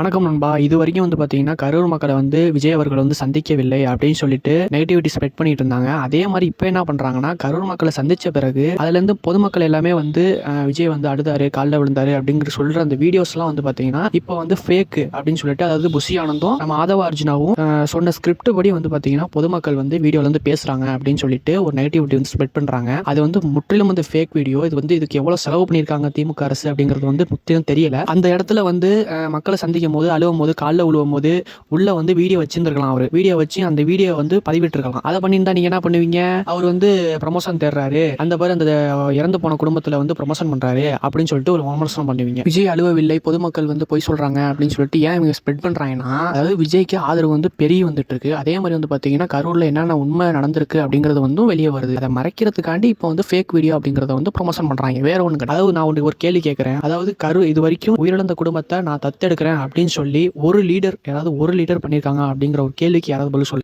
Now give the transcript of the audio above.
வணக்கம் நண்பா. இது வரைக்கும் பார்த்தீங்கன்னா, கரூர் மக்கள விஜய் அவர்கள் சந்திக்கவில்லை அப்படின்னு சொல்லிட்டு நெகட்டிவிட்டி ஸ்ப்ரெட் பண்ணிட்டு இருந்தாங்க. அதே மாரி இப்ப என்ன பண்றாங்கன்னா, கரூர் மக்கள சந்திச்ச பிறகு அதுலேருந்து பொதுமக்கள் எல்லாமே விஜய் அழுதாரு, கால்ல விழுந்தாரு அப்படிங்கிற சொல்ற அந்த வீடியோஸ்லாம் பார்த்தீங்கன்னா, இப்போ ஃபேக் அப்படின்னு சொல்லிட்டு அதாவது புஷி ஆனந்தும், நம்ம ஆதவ அர்ஜுனாவும் சொன்ன ஸ்கிரிப்ட் படி பார்த்தீங்கன்னா, பொதுமக்கள் வீடியோல பேசுறாங்க அப்படின்னு சொல்லிட்டு ஒரு நெகட்டிவிட்டி ஸ்ப்ரெட் பண்றாங்க. அது முற்றிலும் ஃபேக் வீடியோ. இதுக்கு எவ்வளவு செலவு பண்ணியிருக்காங்க திமுக அரசு அப்படிங்கிறது முற்றிலும் தெரியல. அந்த இடத்துல மக்களை சந்திக்கும் போது அழுவும் போது காலில் விழுவும் போது உள்ள வீடியோ வச்சிருந்திருக்கலாம். அவர் வீடியோ வச்சு அந்த வீடியோ பதிவிட்டிருக்கலாம். அதை பண்ணியிருந்தா நீங்க என்ன பண்ணுவீங்க? அவர் ப்ரமோஷன் தேடுறாரு, அந்த பாரு அந்த இறந்து போன குடும்பத்துல ப்ரமோஷன் பண்றாரு அப்படின்னு சொல்லிட்டு ஒரு விமர்சனம் பண்ணுவீங்க. விஜய் அழுவவில்லை, பொதுமக்கள் பொய் சொல்றாங்க அப்படின்னு சொல்லிட்டு ஏன் இவங்க ஸ்ப்ரெட் பண்றாங்கன்னா, அதாவது விஜய்க்கு ஆதரவு பெரிய வந்துட்டு இருக்கு. அதே மாதிரி பாத்தீங்கன்னா கரூர்ல என்னென்ன உண்மை நடந்திருக்கு அப்படிங்கிறது வெளியே வருது. அதை மறைக்கிறதுக்காண்டி இப்போ ஃபேக் வீடியோ அப்படிங்கறத ப்ரமோஷன் பண்றாங்க. வேற ஒண்ணு. அதாவது நான் ஒரு கேள்வி கேட்கிறேன். அதாவது கரூர் இது வரைக்கும் உயிரிழந்த குடும்பத்தை நான் தத்தெடுக்கிறேன் அப்படின்னு சொல்லி ஒரு லீடர் பண்ணியிருக்காங்க அப்படிங்கிற ஒரு கேள்விக்கு யாராவது பதில் சொல்லுங்க.